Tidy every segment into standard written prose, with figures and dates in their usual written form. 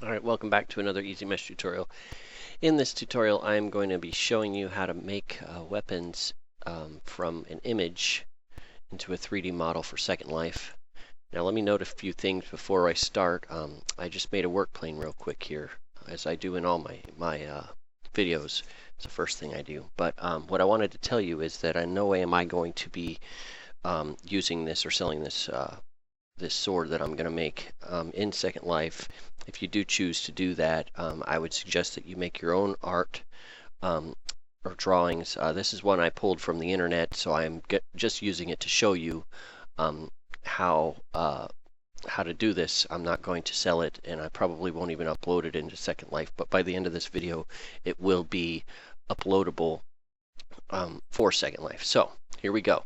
Alright, welcome back to another Easy Mesh tutorial. In this tutorial I'm going to be showing you how to make weapons from an image into a 3D model for Second Life. Now let me note a few things before I start. I just made a work plane real quick here, as I do in all my videos. It's the first thing I do. But what I wanted to tell you is that in no way am I going to be using this or selling this this sword that I'm going to make in Second Life. If you do choose to do that, I would suggest that you make your own art or drawings. This is one I pulled from the internet, so I'm just using it to show you how to do this. I'm not going to sell it, and I probably won't even upload it into Second Life, but by the end of this video it will be uploadable for Second Life. So here we go.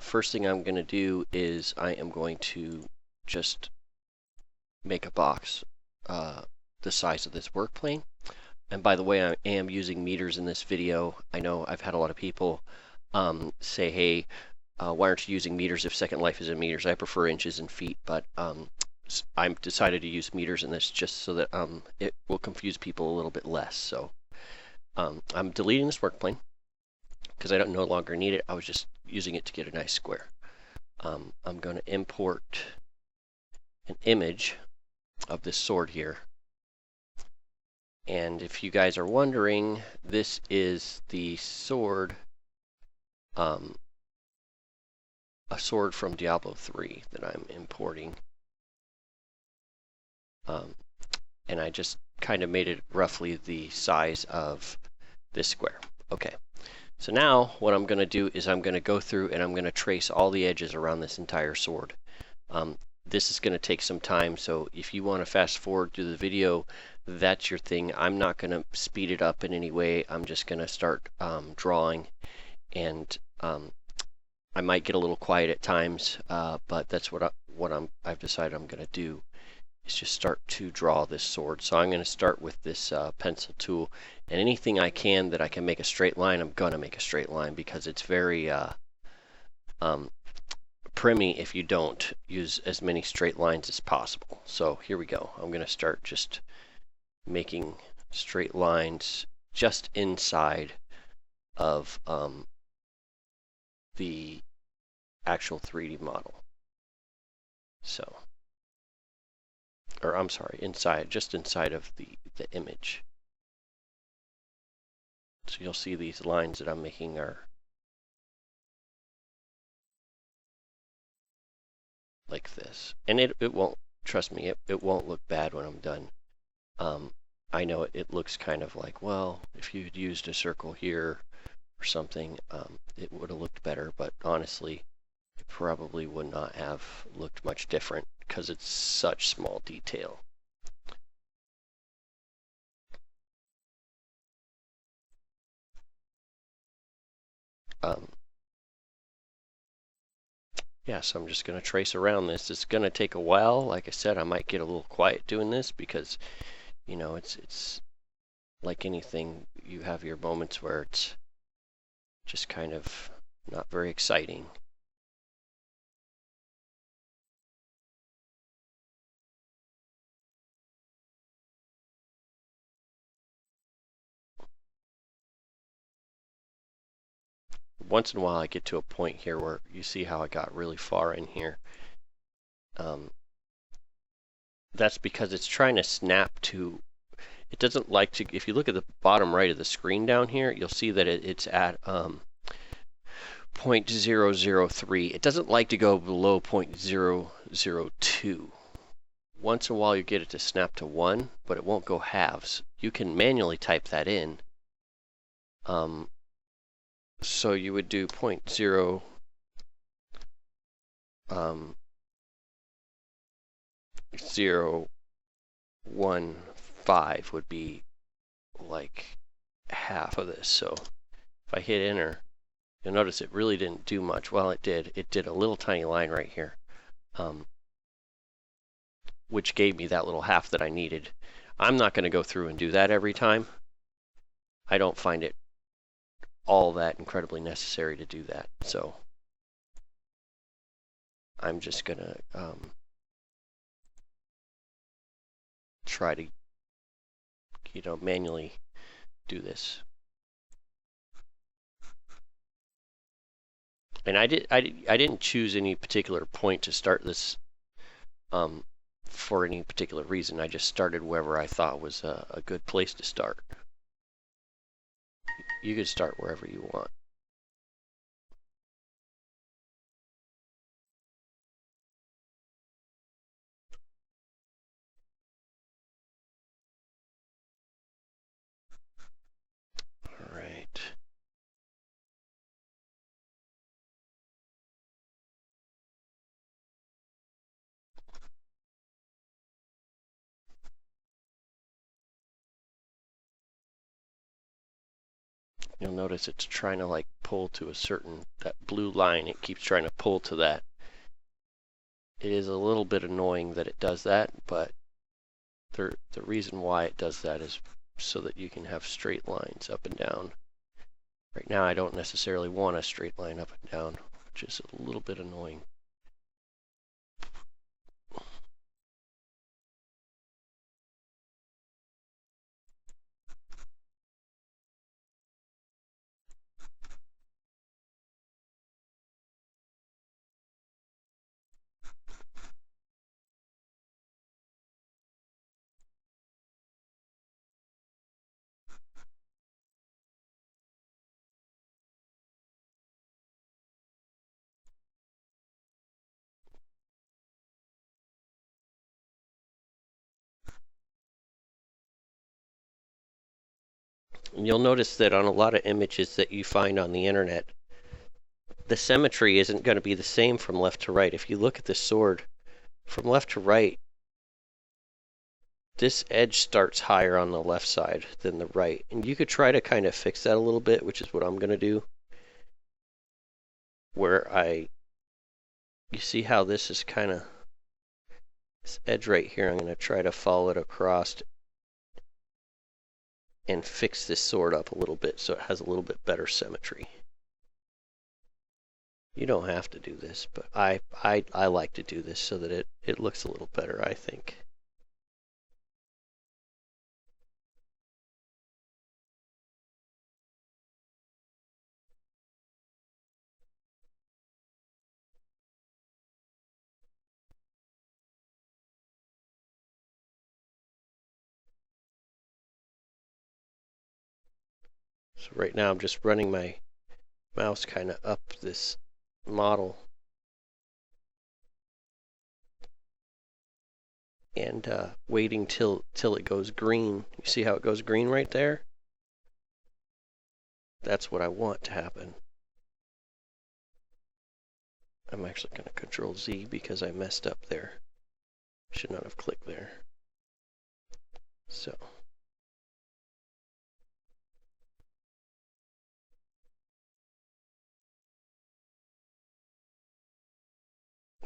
First thing I'm going to do is I am going to just make a box the size of this work plane. And by the way, I am using meters in this video. I know I've had a lot of people say, hey, why aren't you using meters if Second Life is in meters? I prefer inches and feet, but I've decided to use meters in this just so that it will confuse people a little bit less. So I'm deleting this work plane because I don't no longer need it. I was just using it to get a nice square. I'm going to import an image of this sword here. And if you guys are wondering, this is the sword, a sword from Diablo 3 that I'm importing. And I just kind of made it roughly the size of this square. Okay. So now what I'm going to do is I'm going to go through and I'm going to trace all the edges around this entire sword. This is going to take some time, so if you want to fast forward through the video, that's your thing. I'm not going to speed it up in any way. I'm just going to start drawing, and I might get a little quiet at times, but that's what I've decided I'm going to do. Is just start to draw this sword. So I'm going to start with this pencil tool, and anything I can that I can make a straight line, I'm going to make a straight line, because it's very primmy if you don't use as many straight lines as possible. So here we go. I'm going to start just making straight lines just inside of the actual 3D model. So, or I'm sorry, just inside of the image. So you'll see these lines that I'm making are like this. And it won't, trust me, it won't look bad when I'm done. I know it looks kind of like, well, if you'd used a circle here or something, it would have looked better, but honestly, it probably would not have looked much different because it's such small detail. Yeah, so I'm just going to trace around this. It's going to take a while. Like I said, I might get a little quiet doing this because, you know, it's like anything. You have your moments where it's just kind of not very exciting. Once in a while I get to a point here where you see how I got really far in here. That's because it's trying to snap to, it doesn't like to, if you look at the bottom right of the screen down here, you'll see that it's at 0.003. It doesn't like to go below 0.002. Once in a while you get it to snap to 1, but it won't go halves. You can manually type that in. So you would do 0.015 would be like half of this. So if I hit enter, you'll notice it really didn't do much. Well, it did. It did a little tiny line right here, which gave me that little half that I needed. I'm not going to go through and do that every time. I don't find it all that incredibly necessary to do that. So I'm just going to try to, manually do this. And I didn't choose any particular point to start this for any particular reason. I just started wherever I thought was a good place to start. You could start wherever you want. All right. You'll notice it's trying to like pull to a certain, that blue line, it keeps trying to pull to that. It is a little bit annoying that it does that, but the reason why it does that is so that you can have straight lines up and down. Right now I don't necessarily want a straight line up and down, which is a little bit annoying. And you'll notice that on a lot of images that you find on the internet, the symmetry isn't going to be the same from left to right. If you look at this sword, from left to right, this edge starts higher on the left side than the right. And you could try to kind of fix that a little bit, which is what I'm going to do. Where you see how this is kind of, this edge right here, I'm going to try to follow it across and fix this sword up a little bit so it has a little bit better symmetry. You don't have to do this, but I like to do this so that it looks a little better, I think. So right now I'm just running my mouse kind of up this model and waiting till it goes green. You see how it goes green right there? That's what I want to happen. I'm actually going to Control Z because I messed up there. Should not have clicked there. So.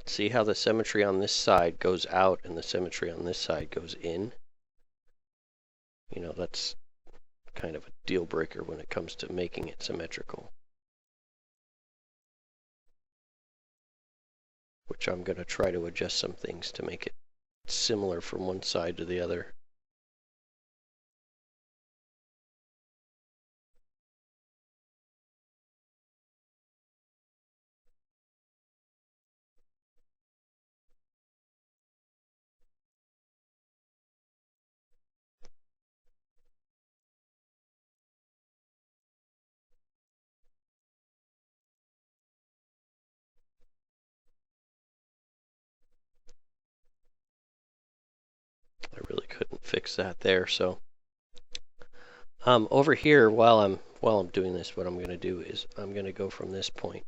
See how the symmetry on this side goes out and the symmetry on this side goes in? You know, that's kind of a deal breaker when it comes to making it symmetrical. Which I'm going to try to adjust some things to make it similar from one side to the other. I really couldn't fix that there, so over here while I'm doing this, what I'm going to do is I'm going to go from this point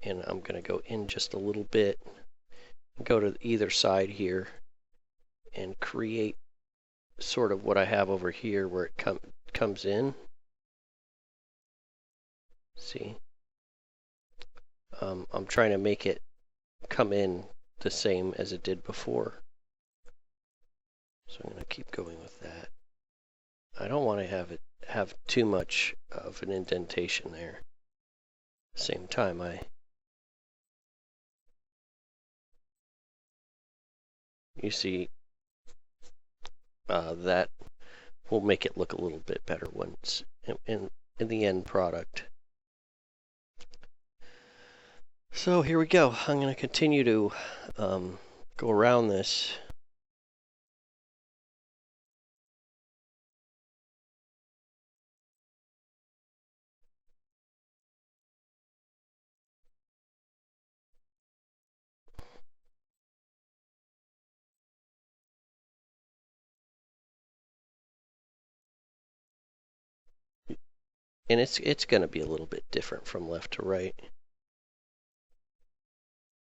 and I'm going to go in just a little bit, go to either side here and create sort of what I have over here where it comes in. See, I'm trying to make it come in the same as it did before. So I'm going to keep going with that. I don't want to have too much of an indentation there. At the same time, you see that will make it look a little bit better once in the end product. So here we go. I'm going to continue to go around this. And it's going to be a little bit different from left to right.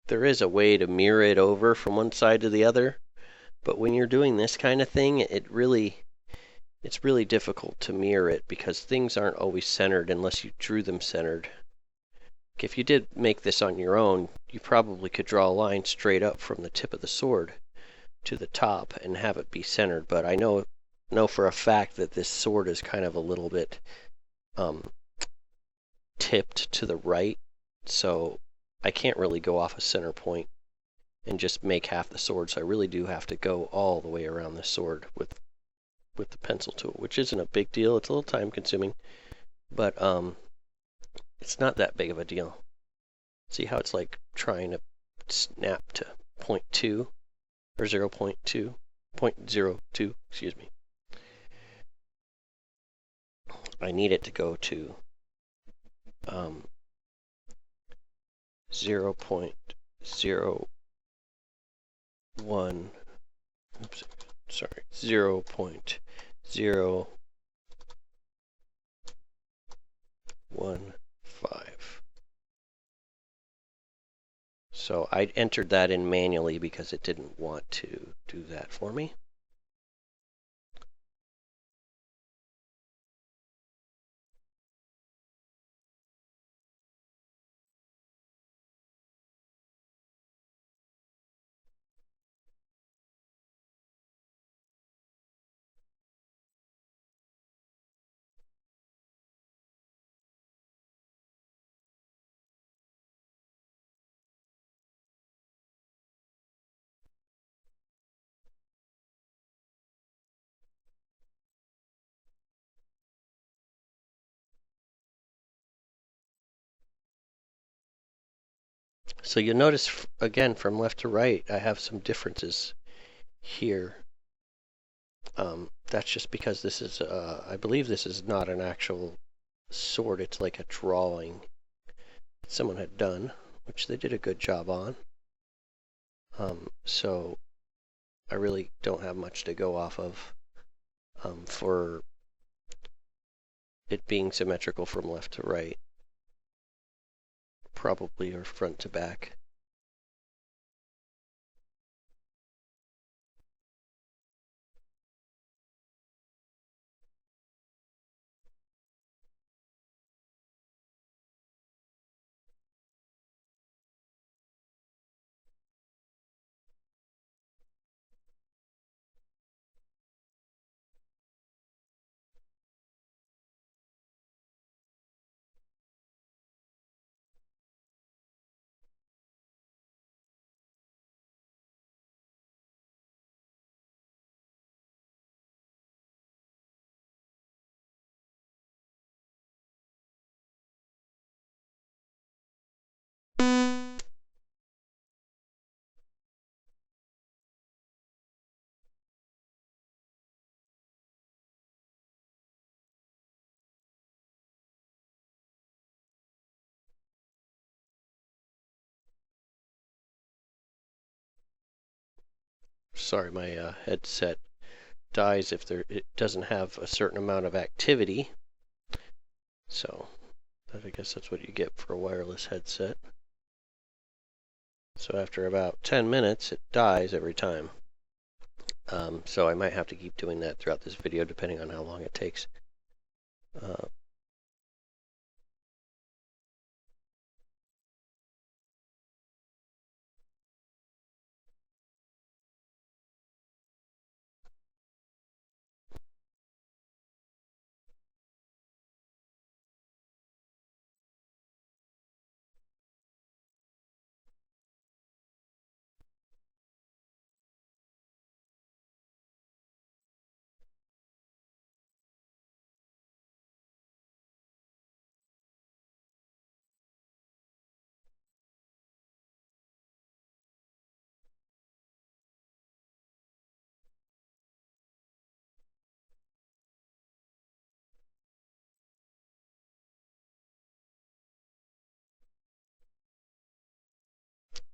There is a way to mirror it over from one side to the other, but when you're doing this kind of thing, it's really difficult to mirror it because things aren't always centered unless you drew them centered. If you did make this on your own, you probably could draw a line straight up from the tip of the sword to the top and have it be centered, but I know for a fact that this sword is kind of a little bit tipped to the right, so I can't really go off a center point and just make half the sword, so I really do have to go all the way around the sword with the pencil tool, which isn't a big deal. It's a little time consuming, but it's not that big of a deal. See how it's like trying to snap to 0.2 or 0.2, 0.02, excuse me. I need it to go to 0.01, oops, sorry, 0.015. So I entered that in manually because it didn't want to do that for me. So you'll notice, again, from left to right, I have some differences here. That's just because this is, I believe this is not an actual sword. It's like a drawing that someone had done, which they did a good job on. So I really don't have much to go off of for it being symmetrical from left to right, probably, or front to back. Sorry, my headset dies if it doesn't have a certain amount of activity. So I guess that's what you get for a wireless headset. So after about 10 minutes, it dies every time. So I might have to keep doing that throughout this video, depending on how long it takes.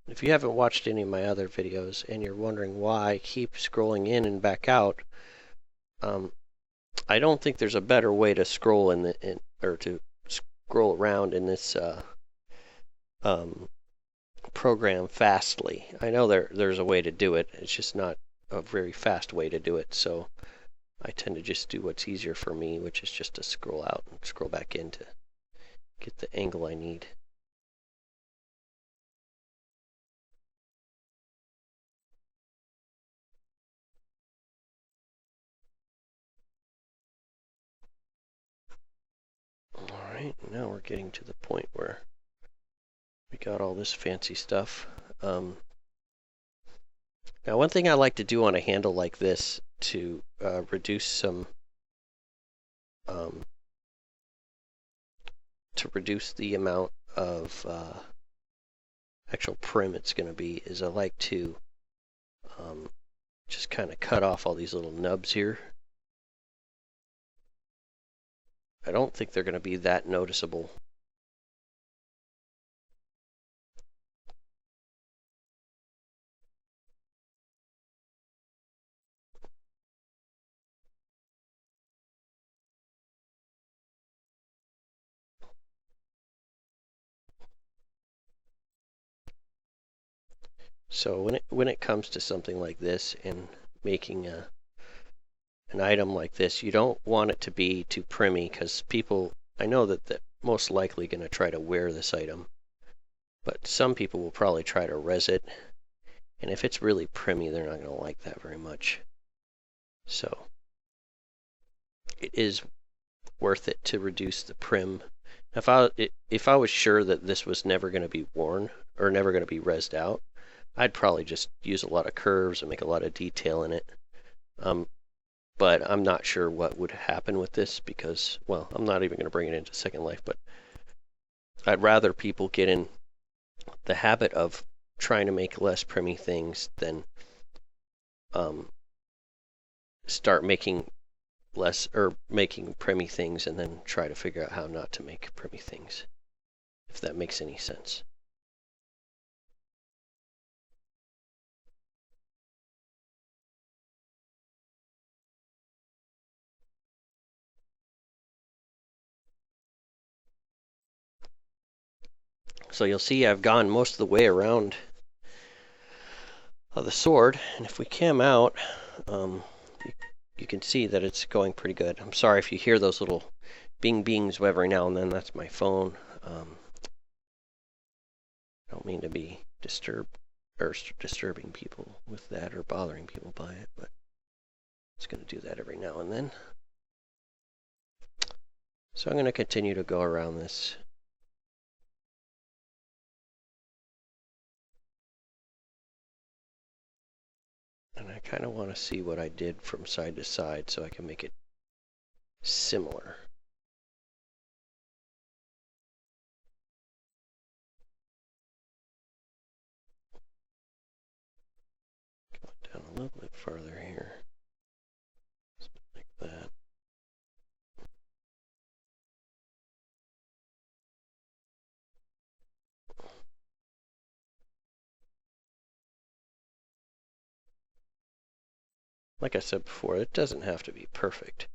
If you haven't watched any of my other videos and you're wondering why I keep scrolling in and back out, I don't think there's a better way to scroll or to scroll around in this um, program fastly. I know there's a way to do it. It's just not a very fast way to do it. So I tend to just do what's easier for me, which is just to scroll out and scroll back in to get the angle I need. Alright, now we're getting to the point where we got all this fancy stuff. Now one thing I like to do on a handle like this to reduce some to reduce the amount of actual prim it's going to be is I like to just kind of cut off all these little nubs here. I don't think they're going to be that noticeable. So when it comes to something like this and making an item like this, you don't want it to be too primmy because people, I know that they're most likely going to try to wear this item, but some people will probably try to res it, and if it's really primmy, they're not going to like that very much. So it is worth it to reduce the prim. If I was sure that this was never going to be worn or never going to be resed out, I'd probably just use a lot of curves and make a lot of detail in it. But I'm not sure what would happen with this because, well, I'm not even going to bring it into Second Life, but I'd rather people get in the habit of trying to make less primmy things than start making less or making primmy things and then try to figure out how not to make primmy things, if that makes any sense. So you'll see I've gone most of the way around the sword, and if we cam out, you can see that it's going pretty good. I'm sorry if you hear those little bing bings every now and then. That's my phone. I don't mean to be disturbing people with that or bothering people by it, but it's going to do that every now and then. So I'm going to continue to go around this. And I kind of want to see what I did from side to side so I can make it similar. Go down a little bit farther here. Something like that. Like I said before, it doesn't have to be perfect,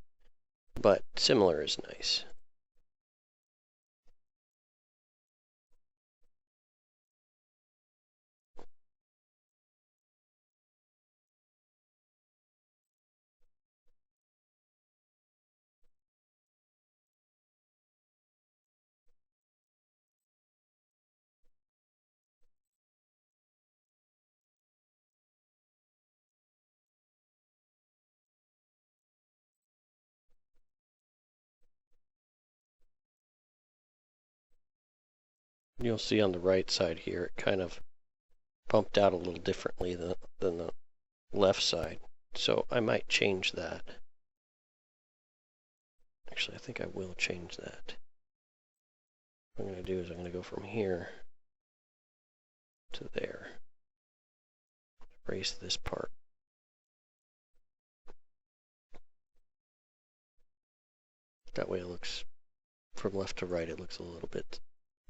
but similar is nice. You'll see on the right side here, it kind of bumped out a little differently than the left side. So I might change that. Actually, I think I will change that. What I'm going to do is I'm going to go from here to there. Erase this part. That way it looks, from left to right, it looks a little bit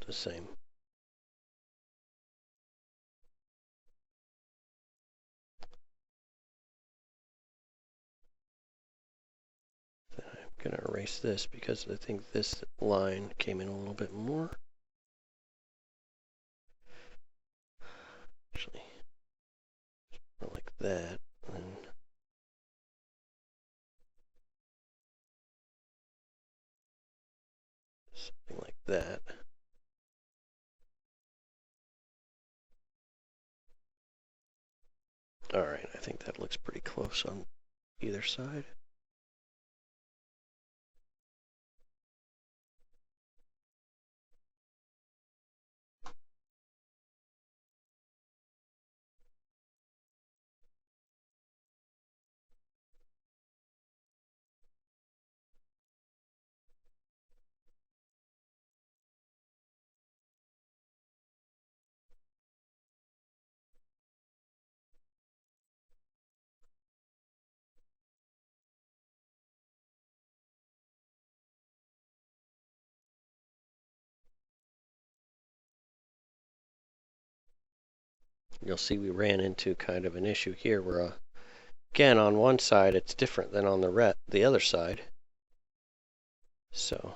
the same. going to erase this because I think this line came in a little bit more. Actually, like that. And something like that. All right, I think that looks pretty close on either side. You'll see we ran into kind of an issue here where, again, on one side it's different than on the other side. So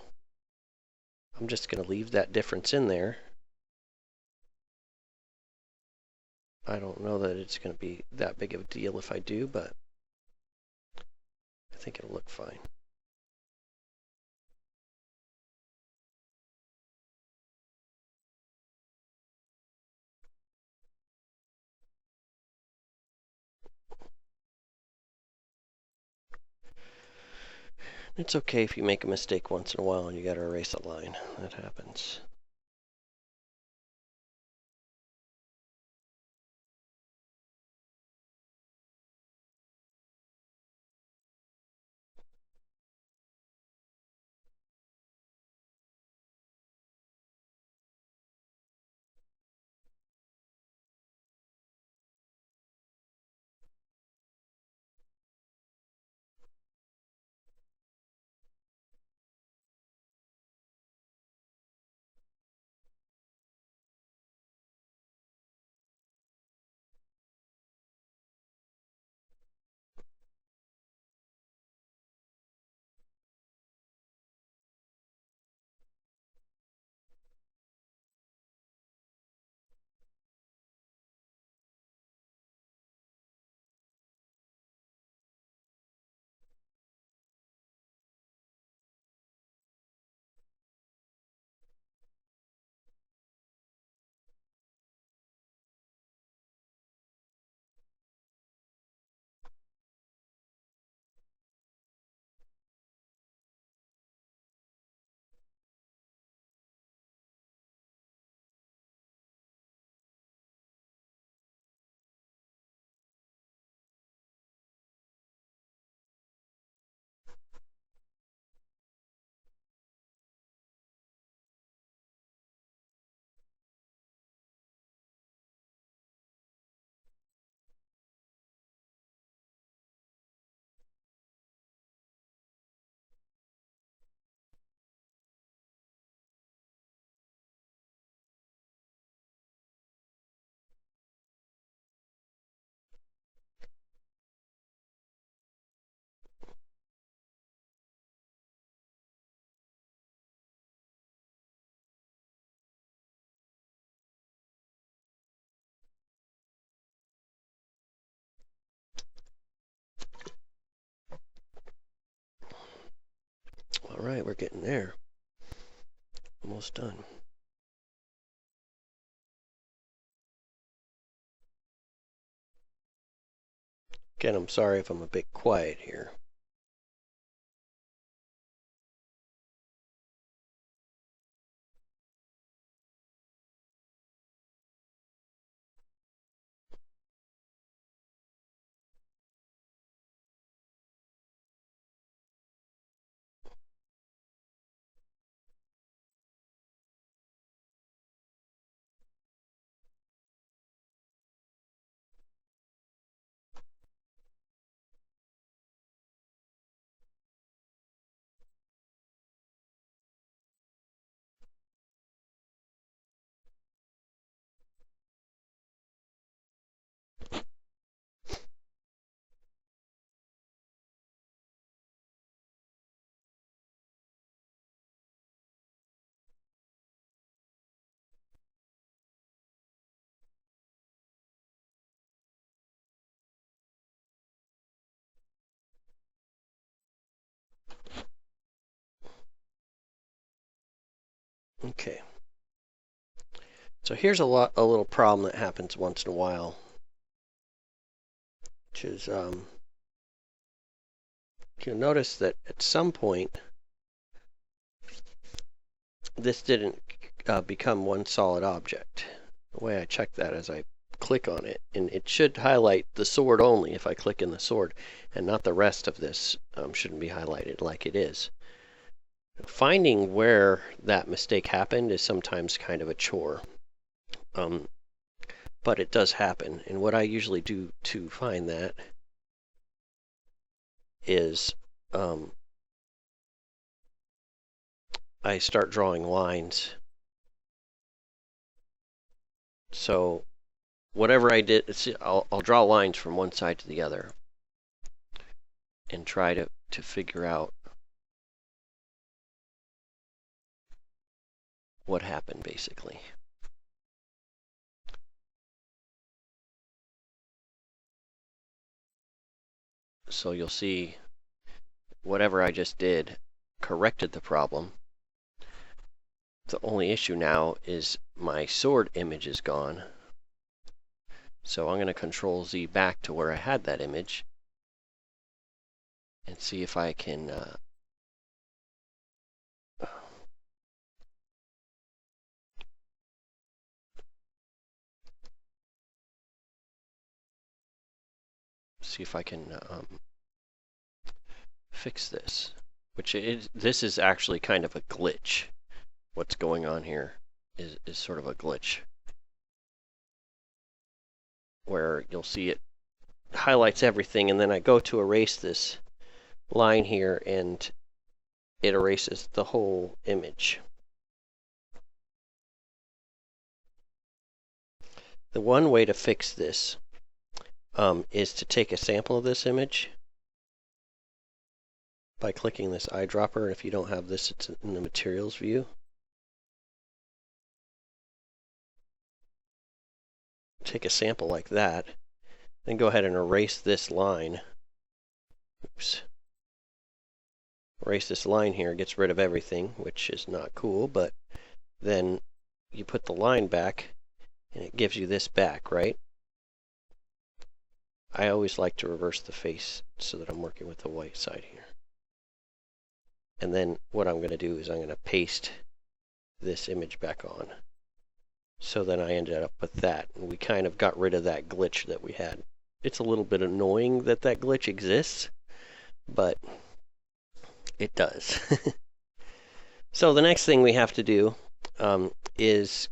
I'm just going to leave that difference in there. I don't know that it's going to be that big of a deal if I do, but I think it'll look fine. It's okay if you make a mistake once in a while and you got to erase a line. That happens. All right, we're getting there. Almost done. Again, I'm sorry if I'm a bit quiet here. Okay. So here's a little problem that happens once in a while, which is you'll notice that at some point this didn't become one solid object. The way I check that is I click on it, and it should highlight the sword only if I click in the sword, and not the rest of this shouldn't be highlighted like it is. Finding where that mistake happened is sometimes kind of a chore, but it does happen. And what I usually do to find that is I start drawing lines. So whatever I did, I'll draw lines from one side to the other and try to figure out what happened, basically. So you'll see whatever I just did corrected the problem. The only issue now is my sword image is gone. So I'm going to Control Z back to where I had that image and see if I can fix this. This is actually kind of a glitch. What's going on here is sort of a glitch, where you'll see it highlights everything, and then I go to erase this line here, and it erases the whole image. The one way to fix this is to take a sample of this image by clicking this eyedropper. If you don't have this, it's in the materials view. Take a sample like that, then go ahead and erase this line. Oops. Erase this line here, gets rid of everything, which is not cool, but then you put the line back and it gives you this back, right? I always like to reverse the face so that I'm working with the white side here. And then what I'm going to do is I'm going to paste this image back on. So then I ended up with that, and we kind of got rid of that glitch that we had. It's a little bit annoying that that glitch exists, but it does. So the next thing we have to do is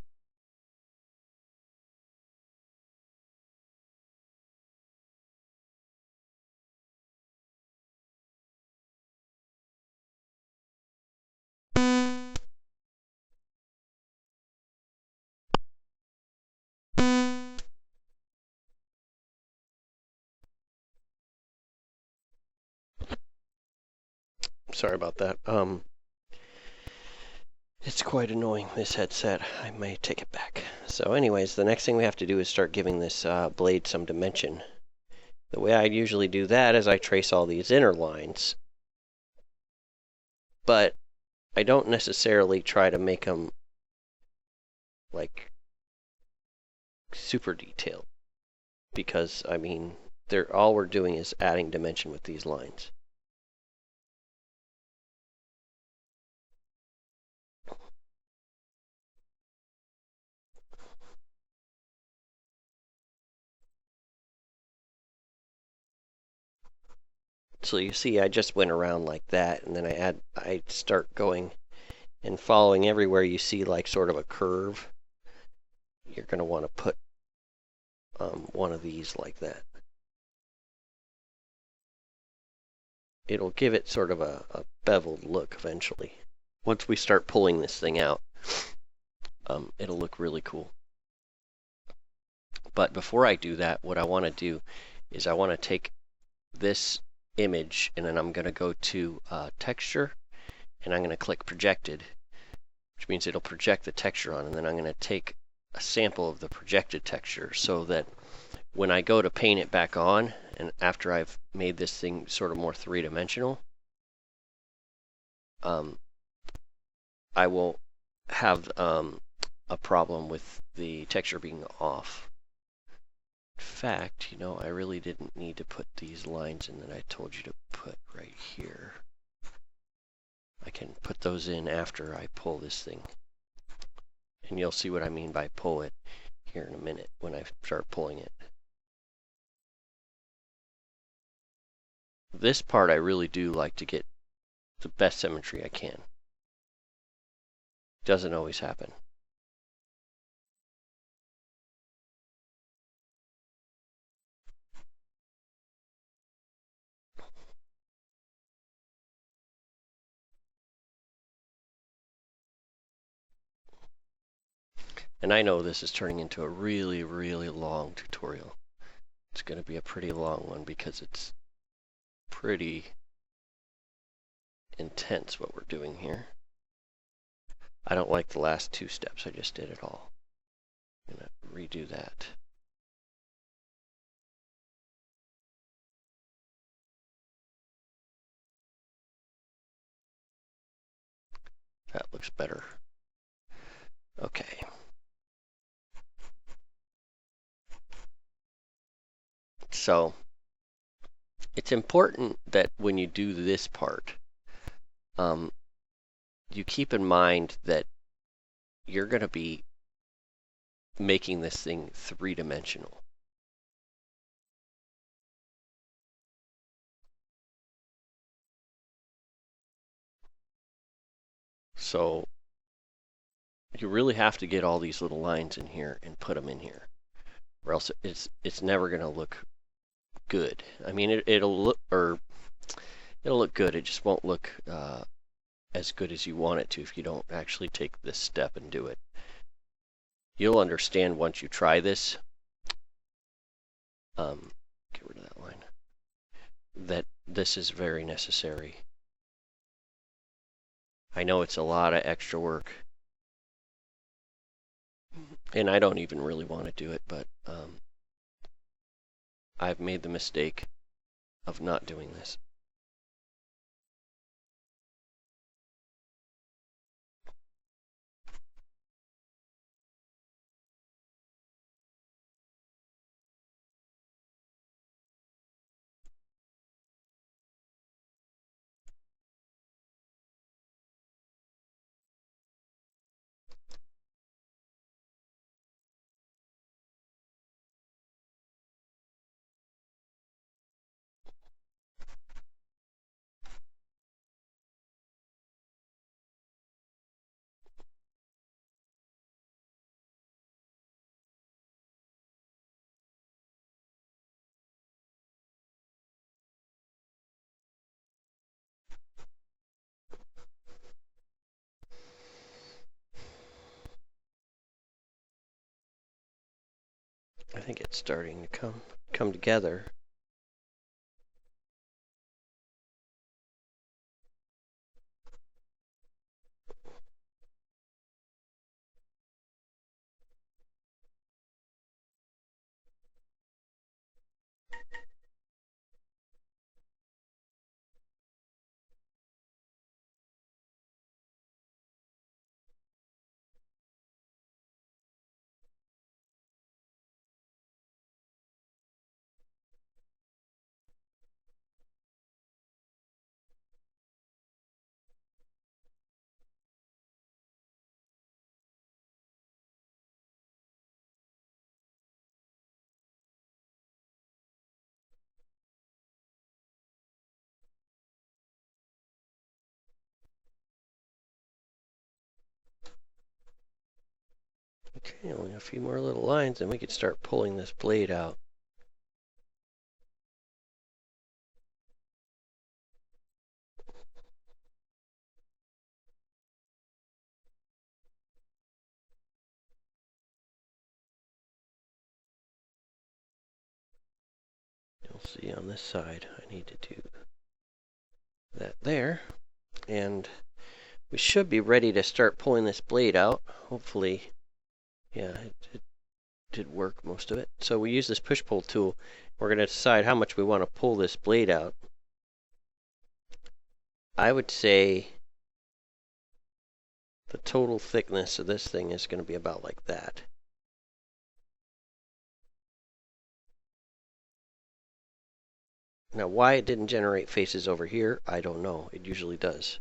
sorry about that. It's quite annoying, this headset. I may take it back. So anyways, the next thing we have to do is start giving this blade some dimension. The way I usually do that is I trace all these inner lines, but I don't necessarily try to make them like super detailed, because I mean, all we're doing is adding dimension with these lines. So you see, I just went around like that, and then I start going and following everywhere you see like sort of a curve. You're going to want to put one of these like that. It'll give it sort of a beveled look eventually. Once we start pulling this thing out, it'll look really cool. But before I do that, what I want to do is I want to take this image, and then I'm going to go to texture, and I'm going to click projected, which means it'll project the texture on, and then I'm going to take a sample of the projected texture, so that when I go to paint it back on, and after I've made this thing sort of more three-dimensional, I will have a problem with the texture being off. In fact, you know, I really didn't need to put these lines in that I told you to put right here. I can put those in after I pull this thing. And you'll see what I mean by pull it here in a minute when I start pulling it. This part I really do like to get the best symmetry I can. Doesn't always happen. And I know this is turning into a really, really long tutorial. It's going to be a pretty long one because it's pretty intense what we're doing here. I don't like the last two steps I just did at all. I'm going to redo that. That looks better. Okay. So it's important that when you do this part, you keep in mind that you're going to be making this thing three-dimensional. So you really have to get all these little lines in here and put them in here, or else it's never going to look good. I mean, it'll look good. It just won't look as good as you want it to if you don't actually take this step and do it. You'll understand once you try this. Get rid of that line. That this is very necessary. I know it's a lot of extra work, and I don't even really want to do it, but I've made the mistake of not doing this. I think it's starting to come together. Okay, only a few more little lines and we could start pulling this blade out. You'll see on this side I need to do that there, and we should be ready to start pulling this blade out. Hopefully, yeah, it did work, most of it. So we use this push-pull tool. We're going to decide how much we want to pull this blade out. I would say the total thickness of this thing is going to be about like that. Now, why it didn't generate faces over here, I don't know. It usually does.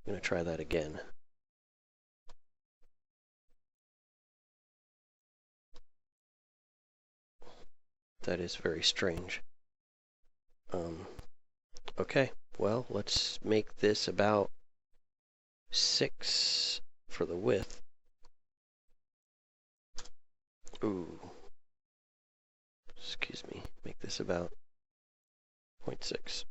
I'm going to try that again. That is very strange. Okay, well, let's make this about 6 for the width. Ooh. Excuse me. Make this about 0.6.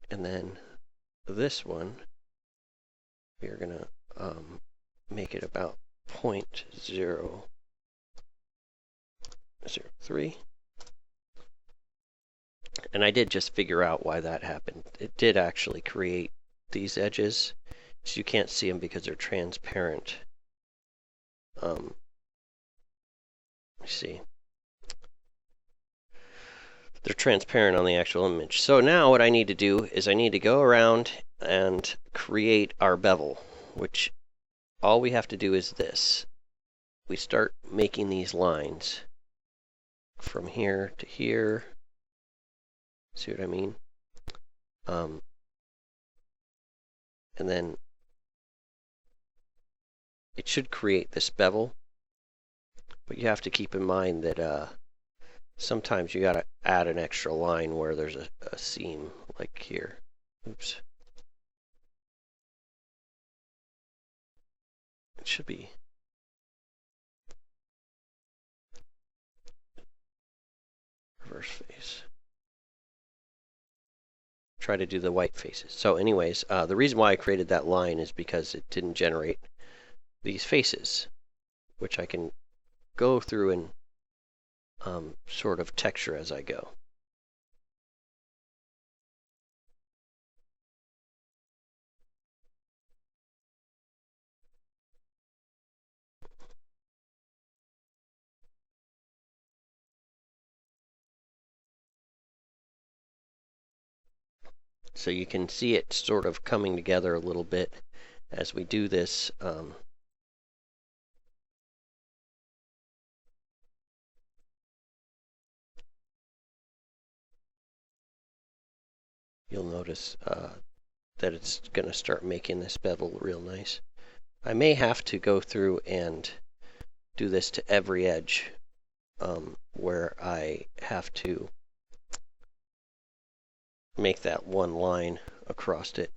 And then this one, we are going to make it about 0.003. And I did just figure out why that happened. It did actually create these edges. So you can't see them because they're transparent. Let me see. They're transparent on the actual image. So now what I need to do is I need to go around and create our bevel, which all we have to do is this. We start making these lines from here to here. See what I mean? And then it should create this bevel, but you have to keep in mind that sometimes you got to add an extra line where there's a seam, like here. Oops. It should be reverse face. Try to do the white faces. So anyways, the reason why I created that line is because it didn't generate these faces, which I can go through and sort of texture as I go. So you can see it sort of coming together a little bit as we do this. You'll notice that it's going to start making this bevel real nice. I may have to go through and do this to every edge where I have to make that one line across it.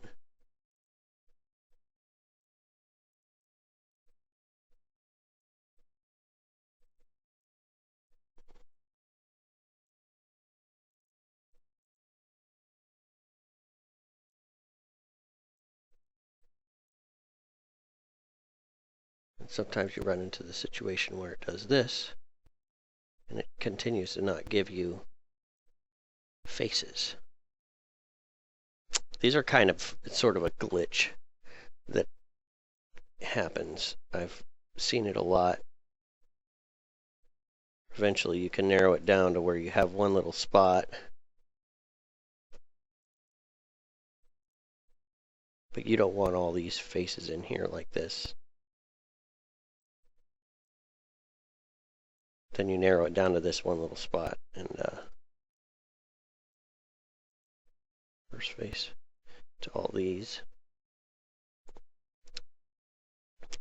And sometimes you run into the situation where it does this, and it continues to not give you faces. These are kind of, it's sort of a glitch that happens. I've seen it a lot. Eventually you can narrow it down to where you have one little spot, but you don't want all these faces in here like this. Then you narrow it down to this one little spot, and first face to all these.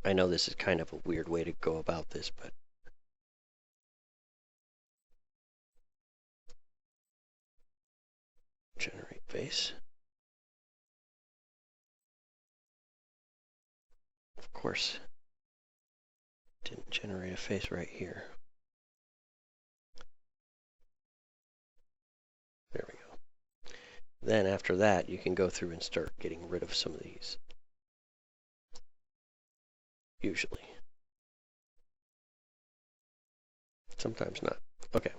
I know this is kind of a weird way to go about this, but generate face. Of course, didn't generate a face right here. There we go. Then after that, you can go through and start getting rid of some of these. Usually. Sometimes not. Okay.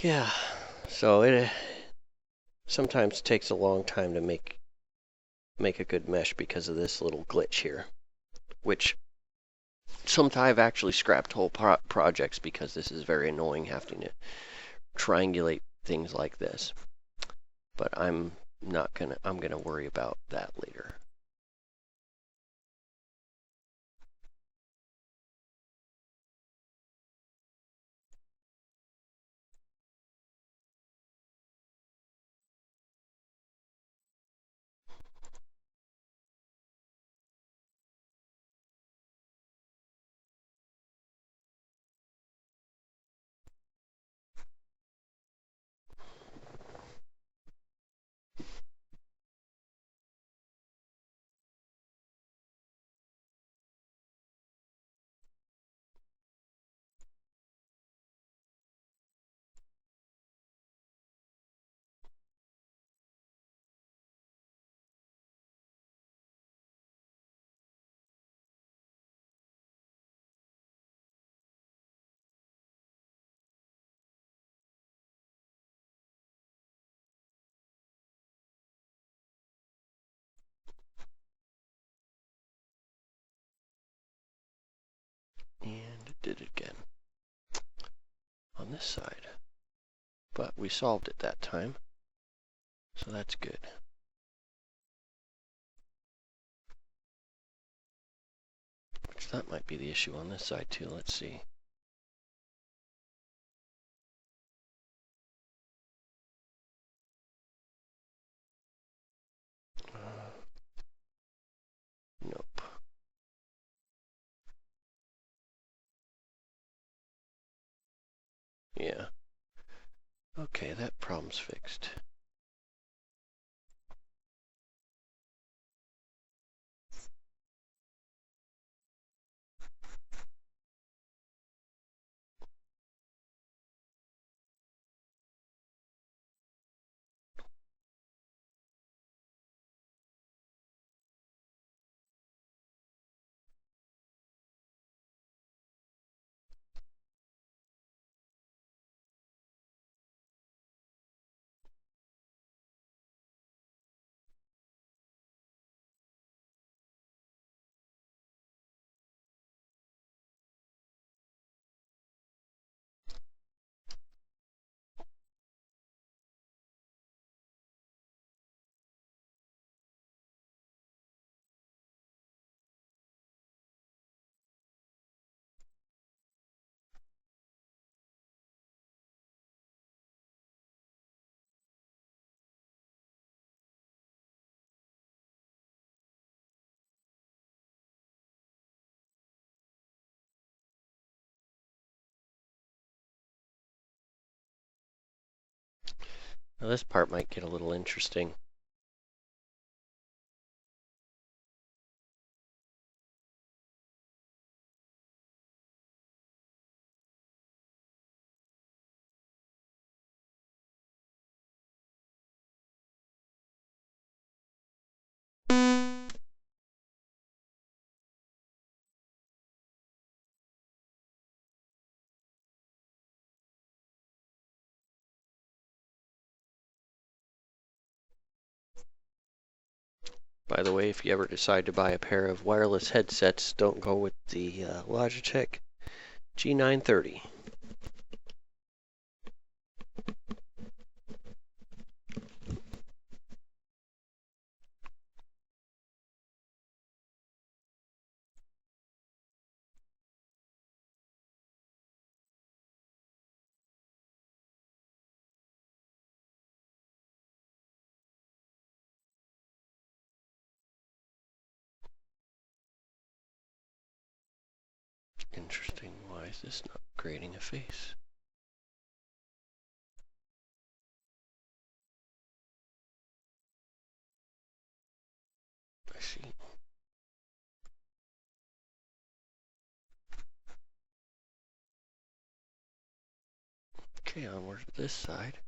Yeah, so it sometimes takes a long time to make a good mesh because of this little glitch here, which Sometimes I've actually scrapped whole projects because this is very annoying having to triangulate things like this. But I'm gonna worry about that later. And it did it again on this side. But we solved it that time, so that's good. Which that might be the issue on this side too. Let's see. Nope. Yeah. Okay, that problem's fixed. Now this part might get a little interesting. By the way, if you ever decide to buy a pair of wireless headsets, don't go with the Logitech G930. Interesting. Why is this not creating a face? I see. Okay, onward to this side.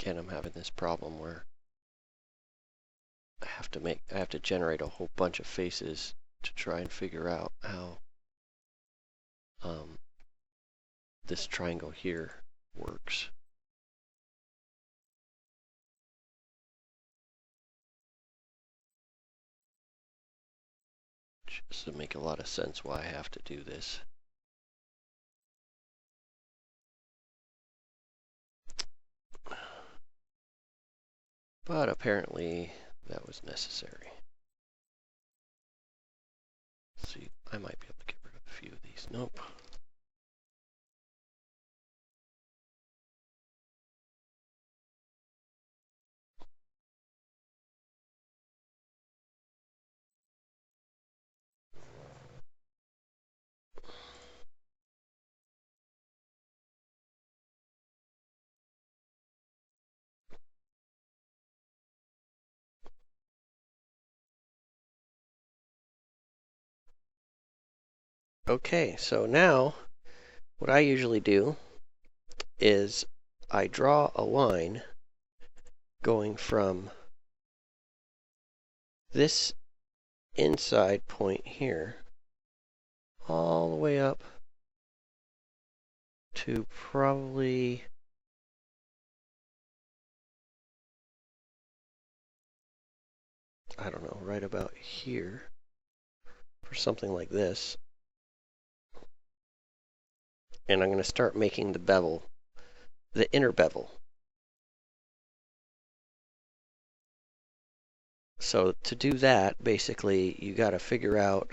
again, I'm having this problem where I have to generate a whole bunch of faces to try and figure out how this triangle here works. Which doesn't make a lot of sense why I have to do this. But apparently that was necessary. Let's see, I might be able to get rid of a few of these. Nope. Okay, so now what I usually do is I draw a line going from this inside point here all the way up to probably I don't know, right about here for something like this. And I'm going to start making the bevel, the inner bevel. So to do that, basically, you got to figure out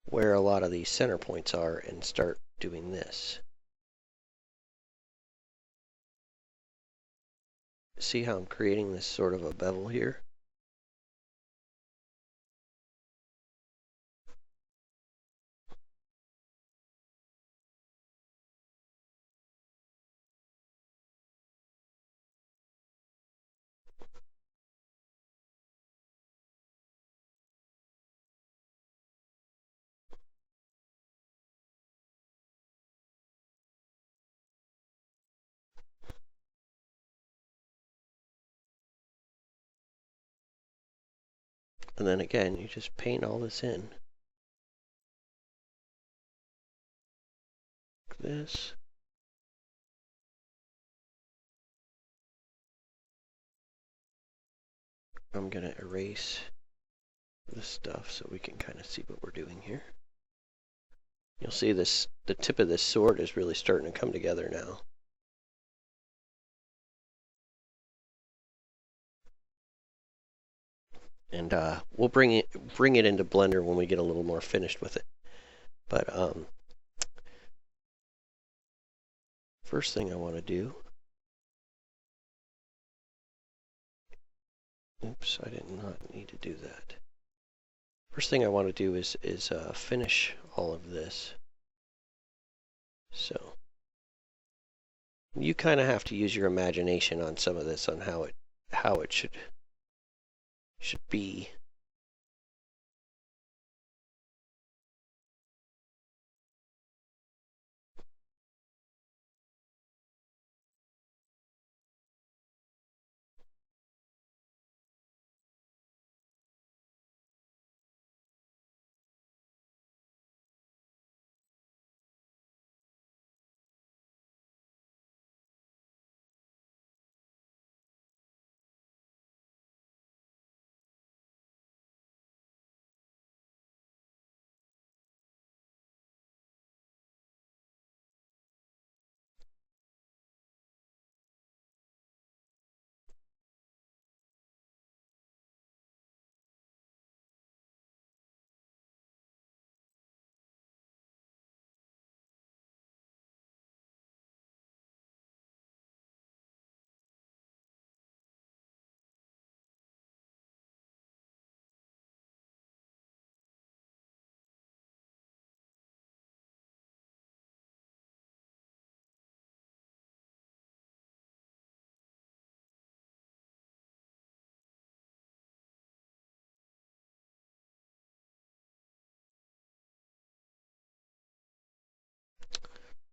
where a lot of these center points are and start doing this. See how I'm creating this sort of a bevel here? And then again, you just paint all this in. Like this. I'm going to erase this stuff so we can kind of see what we're doing here. You'll see this, the tip of this sword is really starting to come together now. And we'll bring it into Blender when we get a little more finished with it. But first thing I want to do, oops, I did not need to do that. First thing I want to do is finish all of this. So you kind of have to use your imagination on some of this, on how it should be.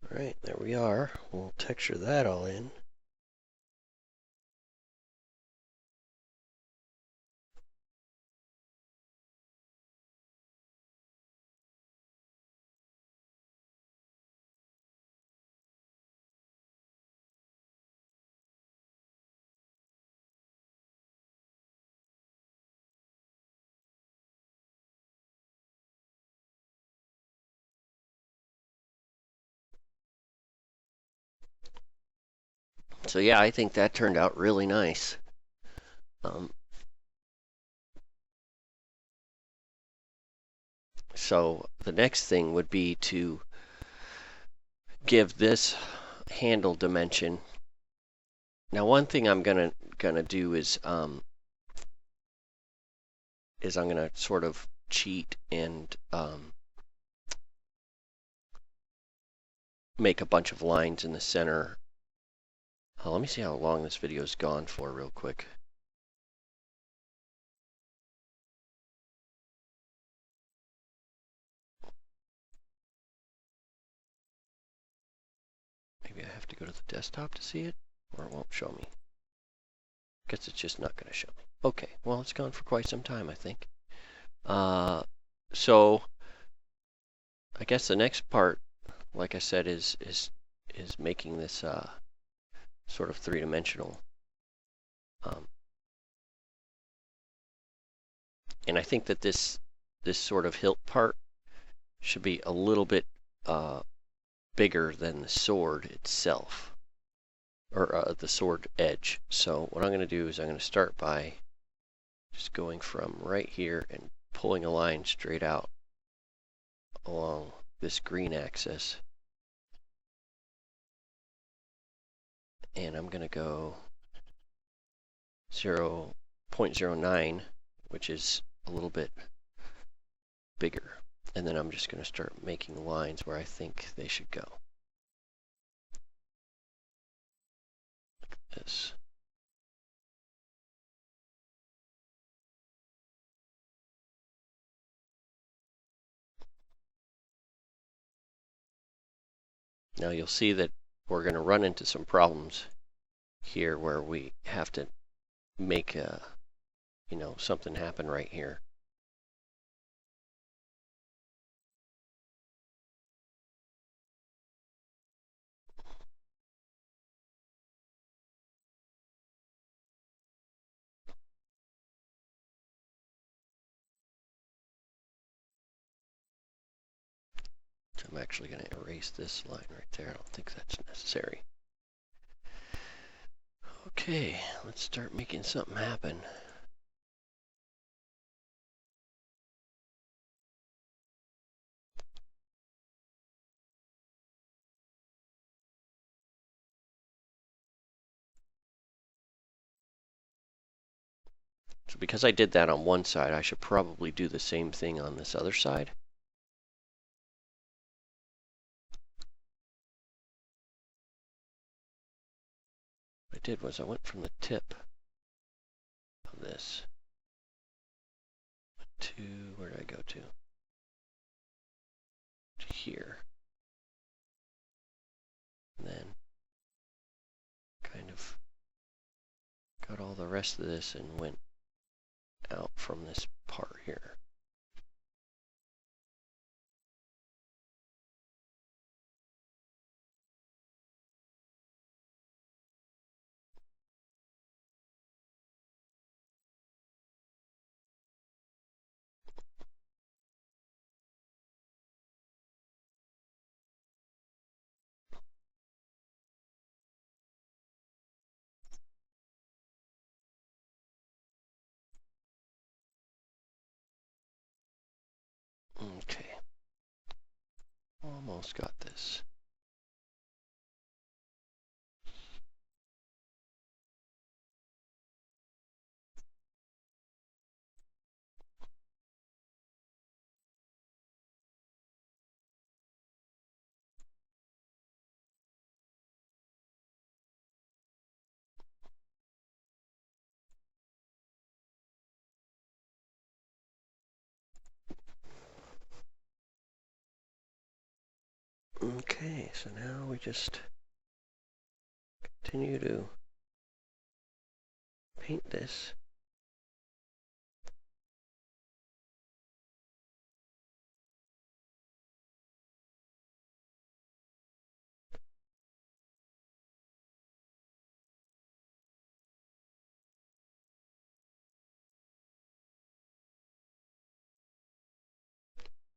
All right, there we are. We'll texture that all in. So yeah, I think that turned out really nice. Um, so the next thing would be to give this handle dimension. Now, one thing I'm gonna do is I'm gonna sort of cheat and make a bunch of lines in the center. Let me see how long this video's gone for real quick. Maybe I have to go to the desktop to see it, or it won't show me. Guess it's just not going to show me. Okay, well, it's gone for quite some time, I think. So I guess the next part, like I said, is making this sort of three-dimensional. And I think that this sort of hilt part should be a little bit bigger than the sword itself, or the sword edge. So what I'm going to do is I'm going to start by just going from right here and pulling a line straight out along this green axis. And I'm going to go 0.09, which is a little bit bigger. And then I'm just going to start making lines where I think they should go. Like this. Now you'll see that we're going to run into some problems here where we have to make something happen right here. So I'm actually going to erase this line right there. I don't think that's necessary. Okay, let's start making something happen. So because I did that on one side, I should probably do the same thing on this other side. What I did was I went from the tip of this to, where did I go to? To here. And then kind of got all the rest of this and went out from this part here. Okay. Almost got this. Okay, so now we just continue to paint this.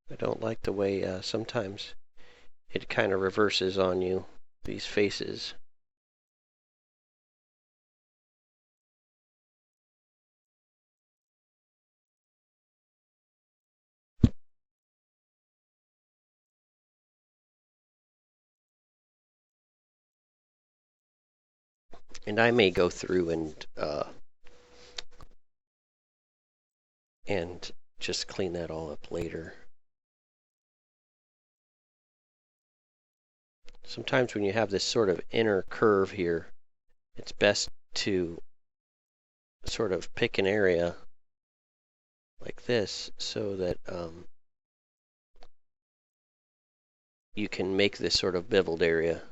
I don't like the way sometimes it kind of reverses on you, these faces. And I may go through and just clean that all up later. Sometimes when you have this sort of inner curve here, it's best to sort of pick an area like this so that you can make this sort of beveled area.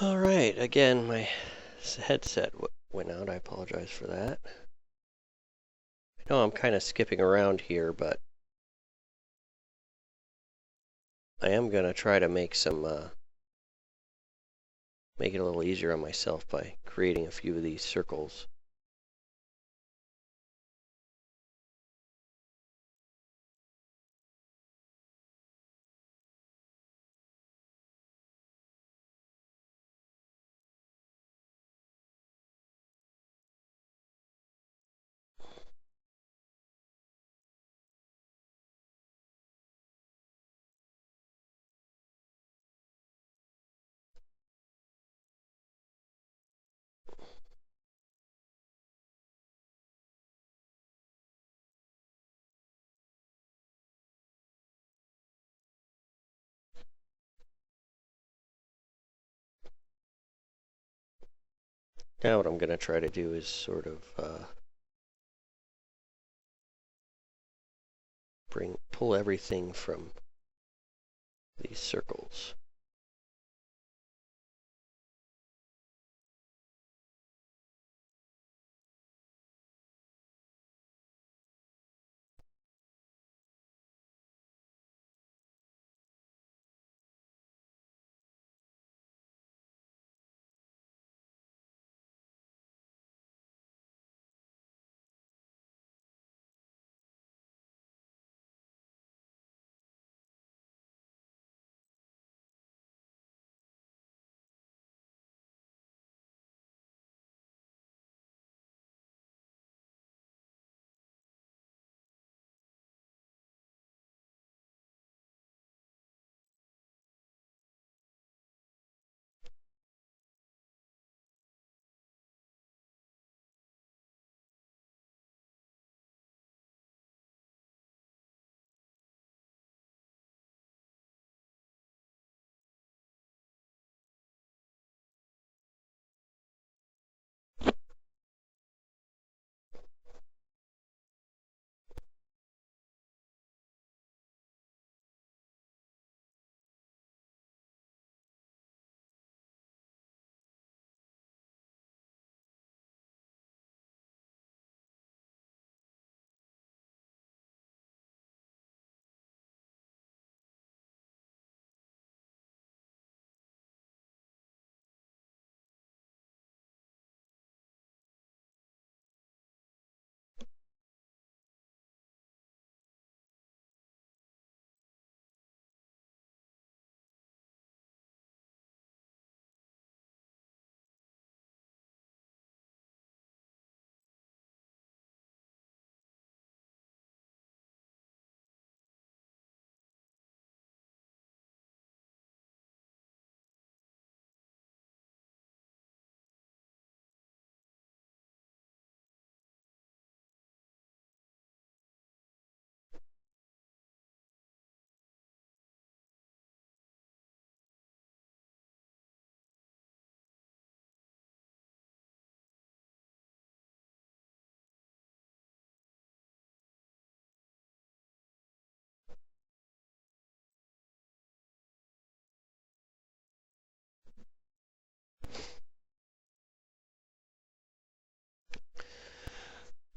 All right, again, my headset went out. I apologize for that. I know I'm kind of skipping around here, but I am going to try to make make it a little easier on myself by creating a few of these circles. Now what I'm going to try to do is sort of pull everything from these circles.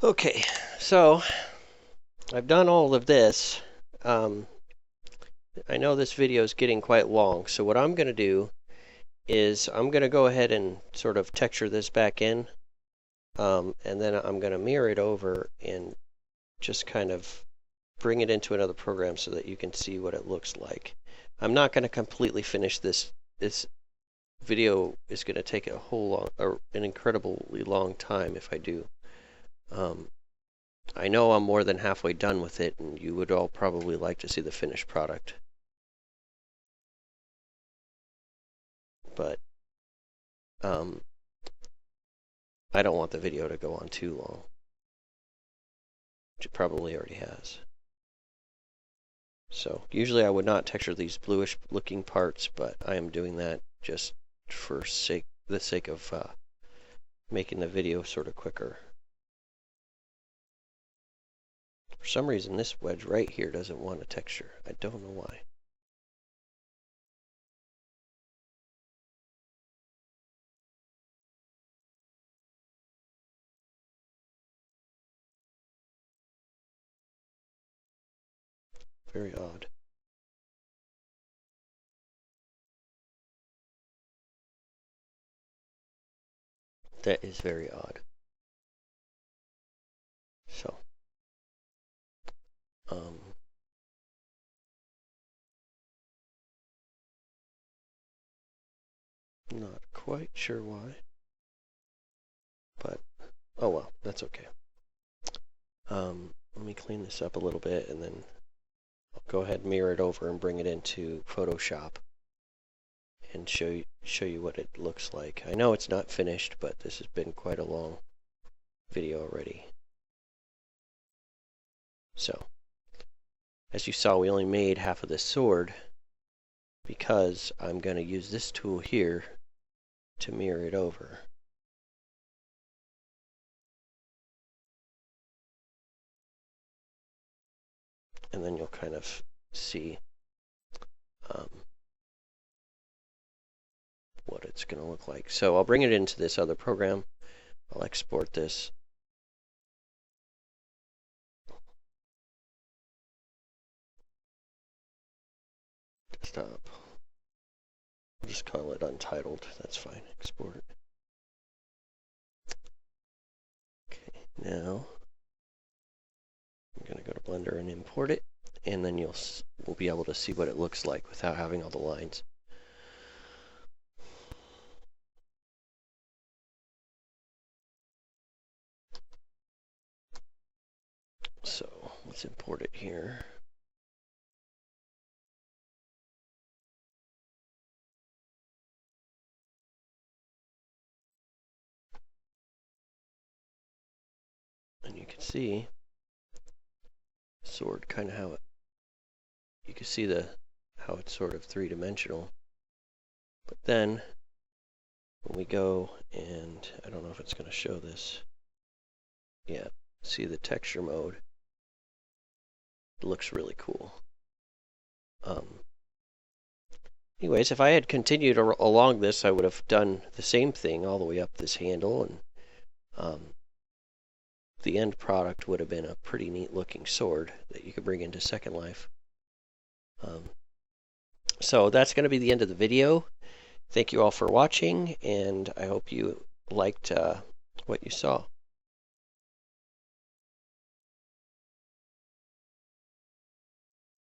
Okay, so I've done all of this. I know this video is getting quite long, so what I'm going to do is I'm going to go ahead and sort of texture this back in, and then I'm going to mirror it over and just kind of bring it into another program so that you can see what it looks like. I'm not going to completely finish this. This video is going to take a an incredibly long time if I do. I know I'm more than halfway done with it, and you would all probably like to see the finished product. But I don't want the video to go on too long, which it probably already has. So usually I would not texture these bluish looking parts, but I am doing that just for the sake of making the video sort of quicker. For some reason this wedge right here doesn't want a texture. I don't know why. Very odd. That is very odd. So, not quite sure why, but oh well, that's okay. Let me clean this up a little bit, and then I'll go ahead and mirror it over and bring it into Photoshop and show you what it looks like. I know it's not finished, but this has been quite a long video already. So, as you saw, we only made half of this sword because I'm going to use this tool here to mirror it over. And then you'll kind of see what it's going to look like. So I'll bring it into this other program. I'll export this. Desktop. I'll just call it untitled. That's fine. Export. Okay, now I'm going to go to Blender and import it, and then we'll be able to see what it looks like without having all the lines. So let's import it here. And you can see sword kind of how you can see how it's sort of three-dimensional. But then when we go, and I don't know if it's going to show this. Yeah, see the texture mode. It looks really cool. Anyways, if I had continued along this, I would have done the same thing all the way up this handle, and the end product would have been a pretty neat looking sword that you could bring into Second Life. So that's going to be the end of the video. Thank you all for watching, and I hope you liked what you saw.